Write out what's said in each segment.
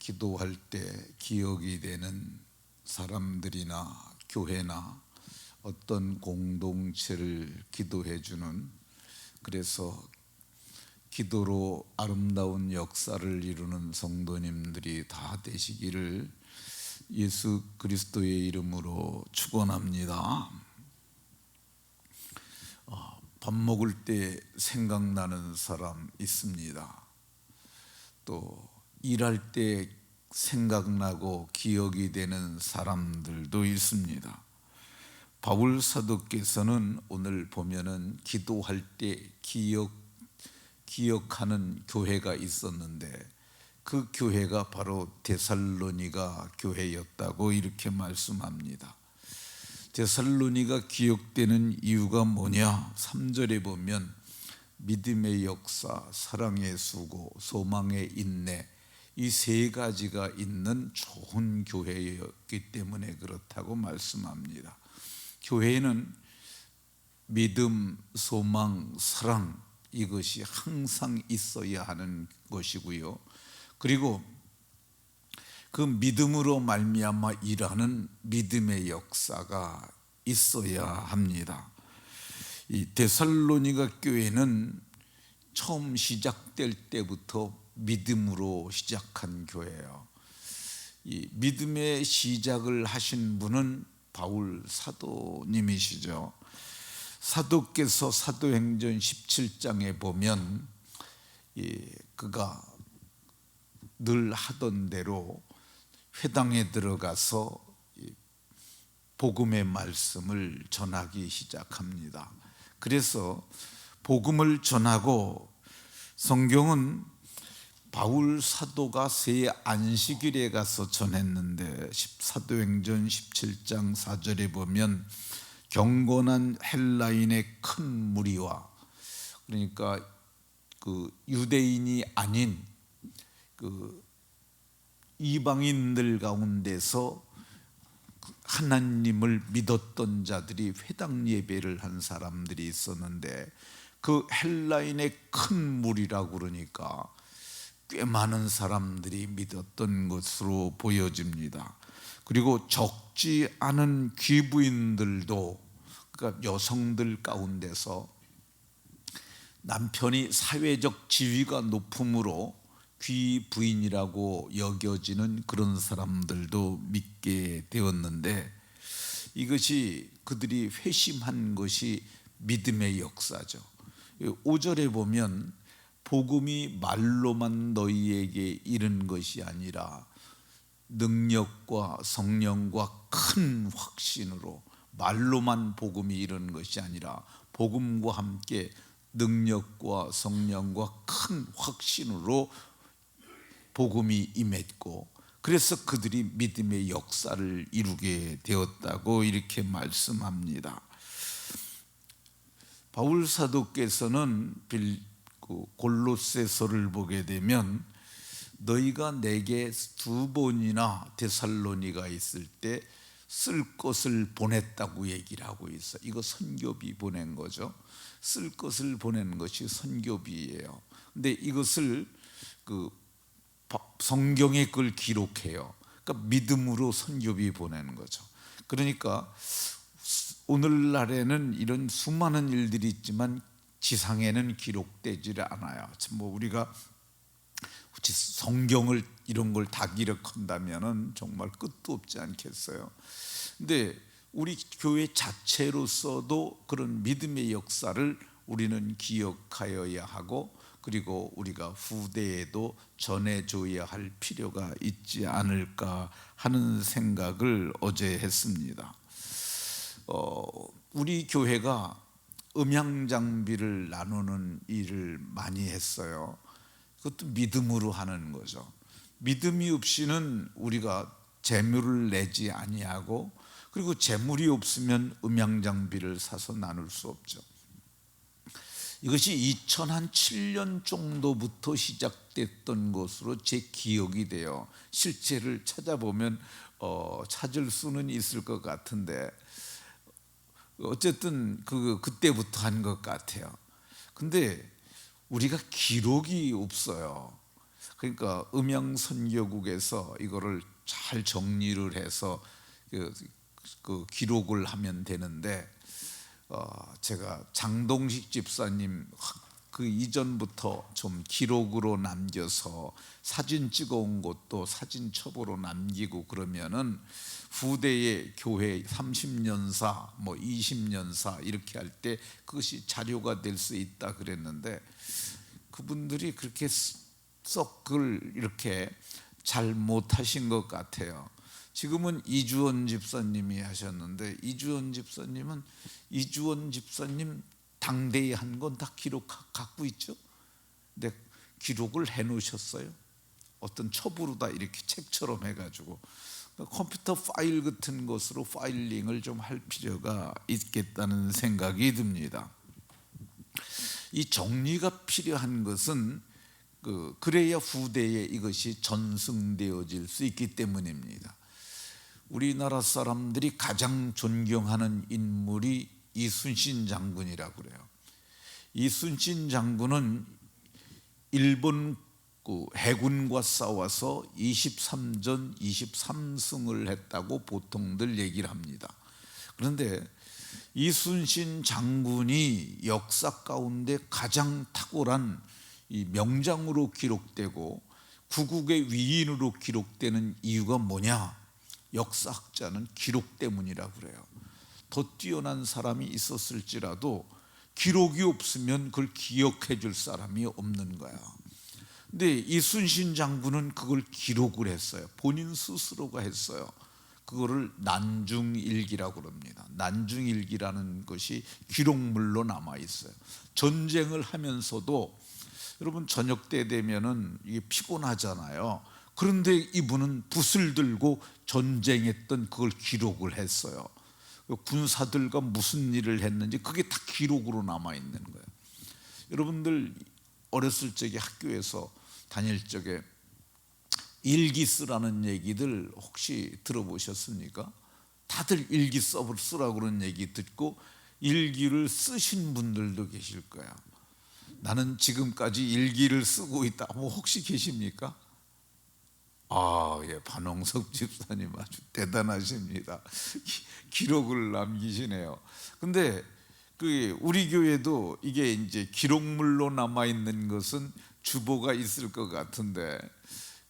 기도할 때 기억이 되는 사람들이나 교회나 어떤 공동체를 기도해 주는, 그래서 기도로 아름다운 역사를 이루는 성도님들이 다 되시기를 예수 그리스도의 이름으로 축원합니다. 밥 먹을 때 생각나는 사람 있습니다. 또 일할 때 생각나고 기억이 되는 사람들도 있습니다. 바울 사도께서는 오늘 보면은 기도할 때 기억하는 교회가 있었는데 그 교회가 바로 데살로니가 교회였다고 이렇게 말씀합니다. 데살로니가 기억되는 이유가 뭐냐? 3절에 보면 믿음의 역사, 사랑의 수고, 소망의 인내, 이 세 가지가 있는 좋은 교회였기 때문에 그렇다고 말씀합니다. 교회는 믿음, 소망, 사랑, 이것이 항상 있어야 하는 것이고요. 그리고 그 믿음으로 말미암아 일하는 믿음의 역사가 있어야 합니다. 이 데살로니가 교회는 처음 시작될 때부터 믿음으로 시작한 교회예요. 이 믿음의 시작을 하신 분은 바울 사도님이시죠. 사도께서 사도행전 17장에 보면 그가 늘 하던 대로 회당에 들어가서 복음의 말씀을 전하기 시작합니다. 그래서 복음을 전하고, 성경은 바울 사도가 새 안식일에 가서 전했는데 사도행전 17장 4절에 보면 경건한 헬라인의 큰 무리와, 그러니까 그 유대인이 아닌 그 이방인들 가운데서 하나님을 믿었던 자들이 회당 예배를 한 사람들이 있었는데, 그 헬라인의 큰 무리라고 그러니까 꽤 많은 사람들이 믿었던 것으로 보여집니다. 그리고 적지 않은 귀부인들도, 그러니까 여성들 가운데서 남편이 사회적 지위가 높으므로 귀부인이라고 여겨지는 그런 사람들도 믿게 되었는데, 이것이 그들이 회심한 것이 믿음의 역사죠. 5절에 보면 복음이 말로만 너희에게 이른 것이 아니라 능력과 성령과 큰 확신으로, 말로만 복음이 이른 것이 아니라 복음과 함께 능력과 성령과 큰 확신으로 복음이 임했고, 그래서 그들이 믿음의 역사를 이루게 되었다고 이렇게 말씀합니다. 바울 사도께서는 골로새서를 보게 되면 너희가 내게 2번이나 데살로니가 있을 때 쓸 것을 보냈다고 얘기를 하고 있어요. 이거 선교비 보낸 거죠. 쓸 것을 보낸 것이 선교비예요. 근데 이것을 성경에 그걸 기록해요. 그러니까 믿음으로 선교비 보내는 거죠. 그러니까 오늘날에는 이런 수많은 일들이 있지만 지상에는 기록되지 않아요. 뭐 우리가 성경을 이런 걸 다 기록한다면은 정말 끝도 없지 않겠어요. 근데 우리 교회 자체로서도 그런 믿음의 역사를 우리는 기억하여야 하고, 그리고 우리가 후대에도 전해줘야 할 필요가 있지 않을까 하는 생각을 어제 했습니다. 우리 교회가 음향 장비를 나누는 일을 많이 했어요. 그것도 믿음으로 하는 거죠. 믿음이 없이는 우리가 재물을 내지 아니하고, 그리고 재물이 없으면 음향 장비를 사서 나눌 수 없죠. 이것이 2007년 정도부터 시작됐던 것으로 제 기억이 돼요. 실체를 찾아보면 찾을 수는 있을 것 같은데, 어쨌든 그때부터 한 것 같아요. 근데 우리가 기록이 없어요. 그러니까 음양 선교국에서 이거를 잘 정리를 해서 그 기록을 하면 되는데, 제가 장동식 집사님 그 이전부터 좀 기록으로 남겨서 사진 찍어온 것도 사진첩으로 남기고 그러면은 후대의 교회 30년사 뭐 20년사 이렇게 할 때 그것이 자료가 될 수 있다 그랬는데, 그분들이 그렇게 썩 그걸 이렇게 잘 못하신 것 같아요. 지금은 이주원 집사님이 하셨는데, 이주원 집사님 당대에 한 건 다 기록 갖고 있죠. 근데 기록을 해 놓으셨어요. 어떤 첩으로 다 이렇게 책처럼 해가지고. 컴퓨터 파일 같은 것으로 파일링을 좀 할 필요가 있겠다는 생각이 듭니다. 이 정리가 필요한 것은 그래야 후대에 이것이 전승되어질 수 있기 때문입니다. 우리나라 사람들이 가장 존경하는 인물이 이순신 장군이라고 그래요. 이순신 장군은 일본 해군과 싸워서 23전 23승을 했다고 보통들 얘기를 합니다. 그런데 이순신 장군이 역사 가운데 가장 탁월한 이 명장으로 기록되고 구국의 위인으로 기록되는 이유가 뭐냐? 역사학자는 기록 때문이라고 그래요. 더 뛰어난 사람이 있었을지라도 기록이 없으면 그걸 기억해 줄 사람이 없는 거야. 근데 이순신 장군은 그걸 기록을 했어요. 본인 스스로가 했어요. 그거를 난중일기라고 그럽니다. 난중일기라는 것이 기록물로 남아 있어요. 전쟁을 하면서도 여러분 저녁 때 되면은 이게 피곤하잖아요. 그런데 이분은 붓을 들고 전쟁했던 그걸 기록을 했어요. 군사들과 무슨 일을 했는지 그게 다 기록으로 남아 있는 거예요. 여러분들 어렸을 적에 학교에서 다닐 적에 일기 쓰라는 얘기들 혹시 들어보셨습니까? 다들 일기 쓰라고 그런 얘기 듣고 일기를 쓰신 분들도 계실 거야. 나는 지금까지 일기를 쓰고 있다. 뭐 혹시 계십니까? 예, 반홍석 집사님 아주 대단하십니다. 기록을 남기시네요. 근데 우리 교회도 이게 이제 기록물로 남아 있는 것은 주보가 있을 것 같은데,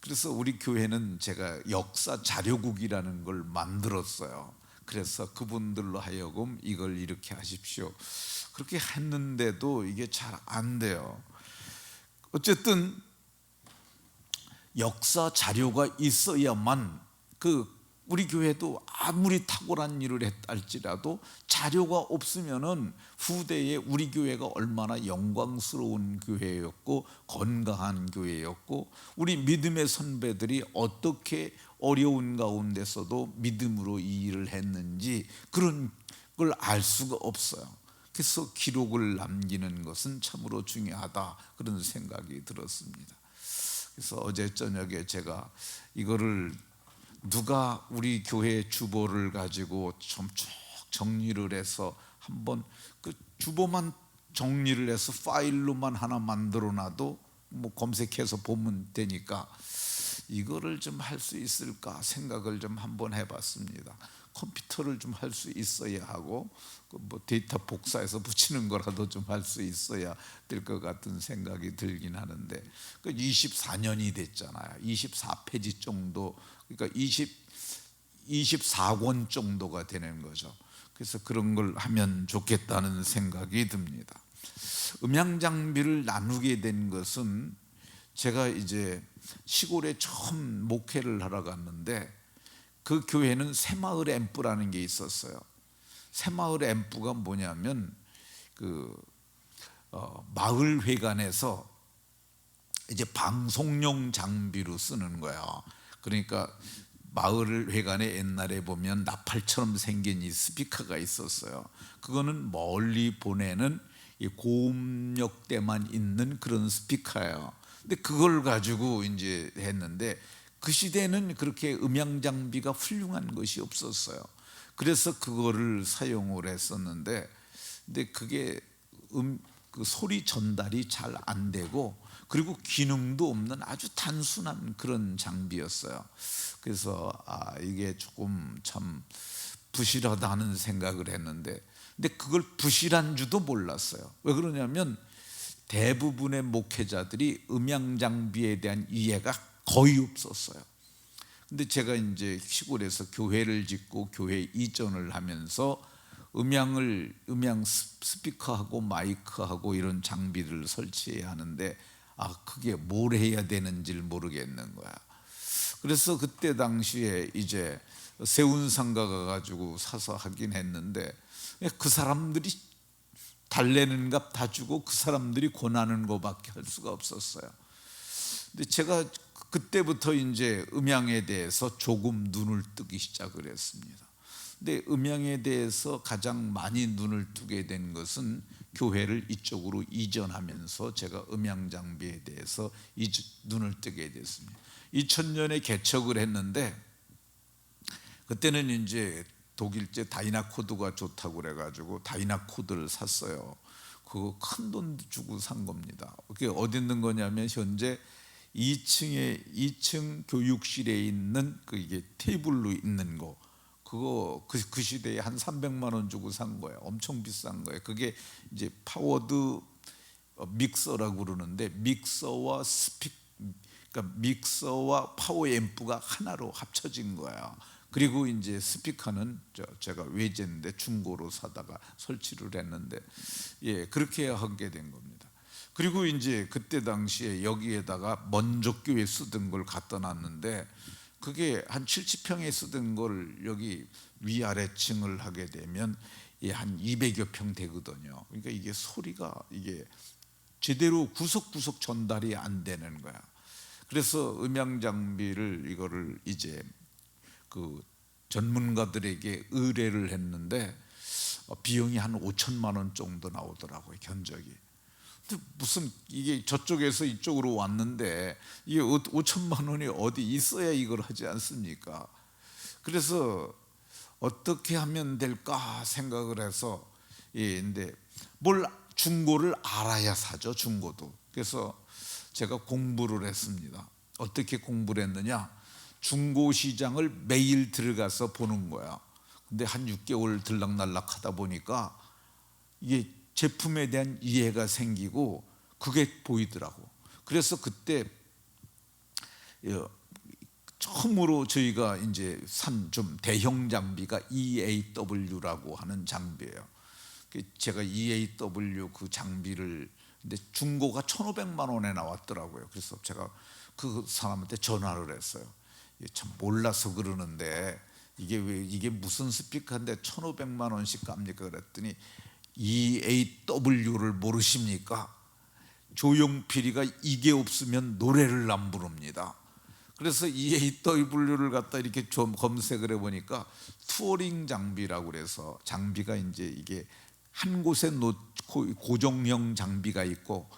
그래서 우리 교회는 제가 역사 자료국이라는 걸 만들었어요. 그래서 그분들로 하여금 이걸 이렇게 하십시오. 그렇게 했는데도 이게 잘 안 돼요. 어쨌든 역사 자료가 있어야만 우리 교회도 아무리 탁월한 일을 했다 할지라도 자료가 없으면은 후대에 우리 교회가 얼마나 영광스러운 교회였고 건강한 교회였고 우리 믿음의 선배들이 어떻게 어려운 가운데서도 믿음으로 이 일을 했는지 그런 걸 알 수가 없어요. 그래서 기록을 남기는 것은 참으로 중요하다 그런 생각이 들었습니다. 그래서 어제 저녁에 제가 이거를 누가 우리 교회 주보를 가지고 좀 쭉 정리를 해서 한번 그 주보만 정리를 해서 파일로만 하나 만들어 놔도 뭐 검색해서 보면 되니까 이거를 좀 할 수 있을까 생각을 좀 한번 해봤습니다. 컴퓨터를 좀 할 수 있어야 하고 뭐 데이터 복사해서 붙이는 거라도 좀 할 수 있어야 될 것 같은 생각이 들긴 하는데 24년이 됐잖아요. 24페이지 정도, 그러니까 24권 정도가 되는 거죠. 그래서 그런 걸 하면 좋겠다는 생각이 듭니다. 음향 장비를 나누게 된 것은 제가 이제 시골에 처음 목회를 하러 갔는데 그 교회는 새마을 앰프라는 게 있었어요. 새마을 앰프가 뭐냐면 마을 회관에서 이제 방송용 장비로 쓰는 거예요. 그러니까 마을 회관에 옛날에 보면 나팔처럼 생긴 이 스피커가 있었어요. 그거는 멀리 보내는 이 고음역대만 있는 그런 스피커예요. 근데 그걸 가지고 이제 했는데 그 시대는 그렇게 음향 장비가 훌륭한 것이 없었어요. 그래서 그거를 사용을 했었는데, 근데 그게 그 소리 전달이 잘 안 되고 그리고 기능도 없는 아주 단순한 그런 장비였어요. 그래서 이게 조금 참 부실하다는 생각을 했는데, 근데 그걸 부실한 줄도 몰랐어요. 왜 그러냐면 대부분의 목회자들이 음향 장비에 대한 이해가 거의 없었어요. 근데 제가 이제 시골에서 교회를 짓고 교회 이전을 하면서 음향 스피커하고 마이크하고 이런 장비를 설치해야 하는데 그게 뭘 해야 되는지를 모르겠는 거야. 그래서 그때 당시에 이제 세운상가 가가지고 사서 하긴 했는데, 그 사람들이 달래는 값 다 주고 그 사람들이 권하는 거밖에 할 수가 없었어요. 근데 제가 그때부터 이제 음향에 대해서 조금 눈을 뜨기 시작을 했습니다. 근데 음향에 대해서 가장 많이 눈을 뜨게 된 것은 교회를 이쪽으로 이전하면서 제가 음향 장비에 대해서 눈을 뜨게 됐습니다. 2000년에 개척을 했는데, 그때는 이제 독일제 다이나코드가 좋다고 그래가지고 다이나코드를 샀어요. 그거 큰 돈 주고 산 겁니다. 그게 어디 있는 거냐면 현재 2층 교육실에 있는 이게 테이블로 있는 거, 그거 그 시대에 한 300만 원 주고 산 거예요. 엄청 비싼 거예요. 그게 이제 파워드 믹서라고 그러는데, 그러니까 믹서와 파워 앰프가 하나로 합쳐진 거예요. 그리고 이제 스피커는 제가 외제인데 중고로 사다가 설치를 했는데, 그렇게 하게 된 겁니다. 그리고 이제 그때 당시에 여기에다가 먼저교회 쓰던 걸 갖다 놨는데, 그게 한 70평에 쓰던 걸 여기 위아래층을 하게 되면 한 200여 평 되거든요. 그러니까 이게 소리가 이게 제대로 구석구석 전달이 안 되는 거야. 그래서 음향 장비를 이거를 이제 그 전문가들에게 의뢰를 했는데 비용이 한 5천만 원 정도 나오더라고요, 견적이. 근데 무슨 이게 저쪽에서 이쪽으로 왔는데 이게 5천만 원이 어디 있어야 이걸 하지 않습니까? 그래서 어떻게 하면 될까 생각을 해서, 근데 뭘 중고를 알아야 사죠, 중고도. 그래서 제가 공부를 했습니다. 어떻게 공부를 했느냐? 중고 시장을 매일 들어가서 보는 거야. 근데 한 6개월 들락날락 하다 보니까 이게 제품에 대한 이해가 생기고 그게 보이더라고. 그래서 그때 처음으로 저희가 이제 산 좀 대형 장비가 EAW라고 하는 장비예요. 제가 EAW 그 장비를, 근데 중고가 1,500만 원에 나왔더라고요. 그래서 제가 그 사람한테 전화를 했어요. 참 몰라서 그러는데 이게 무슨 스피커인데 1,500만 원씩 값니까? 그랬더니 EAW를 모르십니까? 조용필이가 이게 없으면 노래를 안 부릅니다. 그래서 EAW를 갖다 이렇게 좀 검색을 해보니까 투어링 장비라고 그래서, 장비가 이제 이게 한 곳에 놓고 고정형 장비가 있고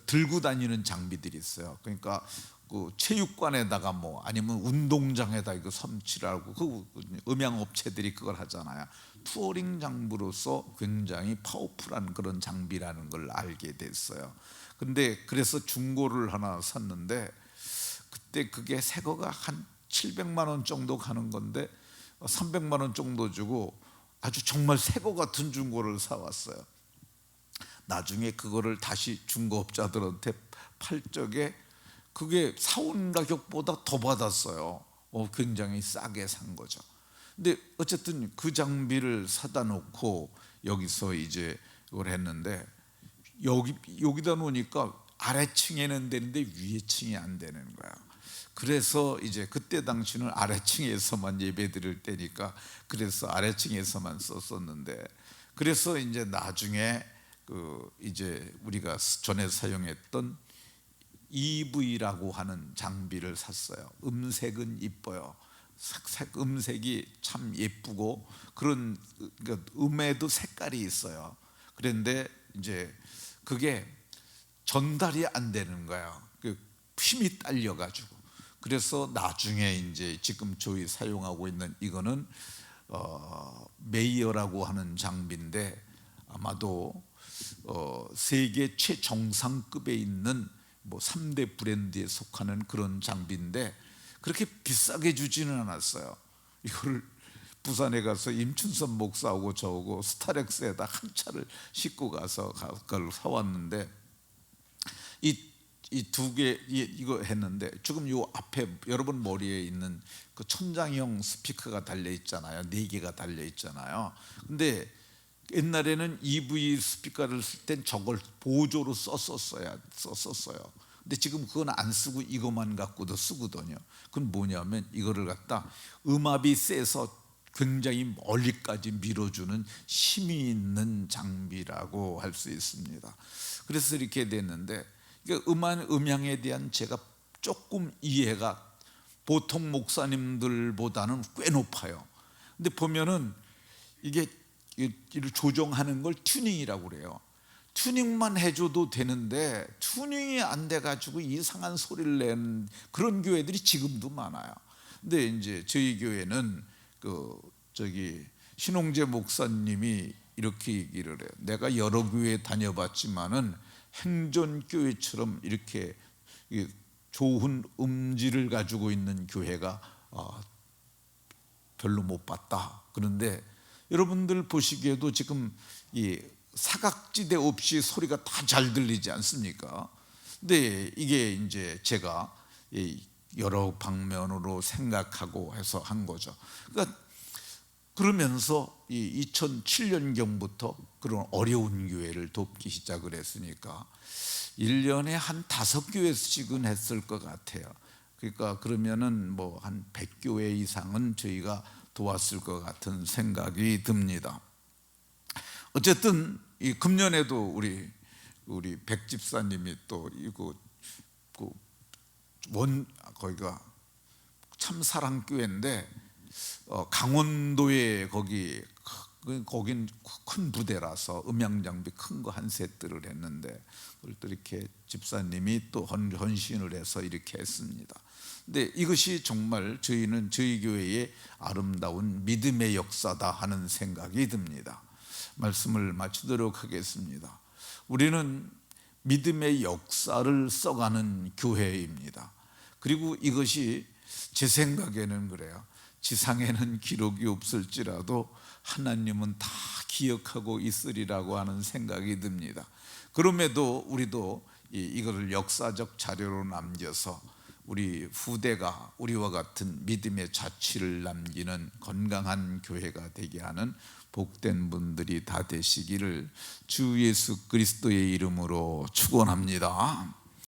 들고 다니는 장비들이 있어요. 그러니까 그 체육관에다가 뭐 아니면 운동장에다 이거 섬치라고 그 음향 업체들이 그걸 하잖아요. 투어링 장비로서 굉장히 파워풀한 그런 장비라는 걸 알게 됐어요. 근데 그래서 중고를 하나 샀는데, 그때 그게 새 거가 한 700만 원 정도 가는 건데 300만 원 정도 주고 아주 정말 새 거 같은 중고를 사왔어요. 나중에 그거를 다시 중고업자들한테 팔 적에 그게 사온 가격보다 더 받았어요. 굉장히 싸게 산 거죠. 근데 어쨌든 그 장비를 사다 놓고 여기서 이제 이걸 했는데, 여기다 놓으니까 아래층에는 되는데 위에층이 안 되는 거야. 그래서 이제 그때 당시는 아래층에서만 예배 드릴 때니까 그래서 아래층에서만 썼었는데, 그래서 이제 나중에 이제 우리가 전에 사용했던 EV라고 하는 장비를 샀어요. 음색은 이뻐요. 음색이 참 예쁘고 그런, 그러니까 음에도 색깔이 있어요. 그런데 이제 그게 전달이 안 되는 거예요. 힘이 딸려가지고. 그래서 나중에 이제 지금 저희 사용하고 있는 이거는 메이어라고 하는 장비인데, 아마도 세계 최정상급에 있는 뭐 3대 브랜드에 속하는 그런 장비인데 그렇게 비싸게 주지는 않았어요. 이거를 부산에 가서 임춘선 목사하고 저하고 스타렉스에다 한 차를 싣고 가서 그걸 사왔는데 이 두 개 이거 했는데 지금 요 앞에 여러분 머리에 있는 그 천장형 스피커가 달려 있잖아요. 4개가 달려 있잖아요. 근데 옛날에는 EV 스피커를 쓸 땐 저걸 보조로 썼었어요. 근데 지금 그건 안 쓰고 이것만 갖고도 쓰거든요. 그건 뭐냐면 이거를 갖다 음압이 세서 굉장히 멀리까지 밀어주는 힘이 있는 장비라고 할 수 있습니다. 그래서 이렇게 됐는데 음향에 대한 제가 조금 이해가 보통 목사님들보다는 꽤 높아요. 근데 보면은 이게 이를 조정하는 걸 튜닝이라고 그래요. 튜닝만 해줘도 되는데 튜닝이 안 돼가지고 이상한 소리를 내는 그런 교회들이 지금도 많아요. 근데 이제 저희 교회는 신홍재 목사님이 이렇게 얘기를 해요. 내가 여러 교회 다녀봤지만은 행전교회처럼 이렇게 좋은 음질을 가지고 있는 교회가 별로 못 봤다. 그런데 여러분들 보시기에도 지금 이 사각지대 없이 소리가 다 잘 들리지 않습니까? 근데 이게 이제 제가 여러 방면으로 생각하고 해서 한 거죠. 그러면서 2007년경부터 그런 어려운 교회를 돕기 시작을 했으니까 1년에 한 5교회씩은 했을 것 같아요. 그러니까 그러면은 뭐 한 100교회 이상은 저희가 도왔을 것 같은 생각이 듭니다. 어쨌든 이 금년에도 우리 백 집사님이 또 이거 거기가 참사랑교회인데 강원도에 거긴 큰 부대라서 음향 장비 큰 거 한 세트를 했는데 그걸 또 이렇게 집사님이 또 헌신을 해서 이렇게 했습니다. 근데 이것이 정말 저희는 저희 교회의 아름다운 믿음의 역사다 하는 생각이 듭니다. 말씀을 마치도록 하겠습니다. 우리는 믿음의 역사를 써가는 교회입니다. 그리고 이것이 제 생각에는 그래요. 지상에는 기록이 없을지라도 하나님은 다 기억하고 있으리라고 하는 생각이 듭니다. 그럼에도 우리도 이거를 역사적 자료로 남겨서 우리 후대가 우리와 같은 믿음의 자취를 남기는 건강한 교회가 되게 하는 복된 분들이 다 되시기를 주 예수 그리스도의 이름으로 축원합니다.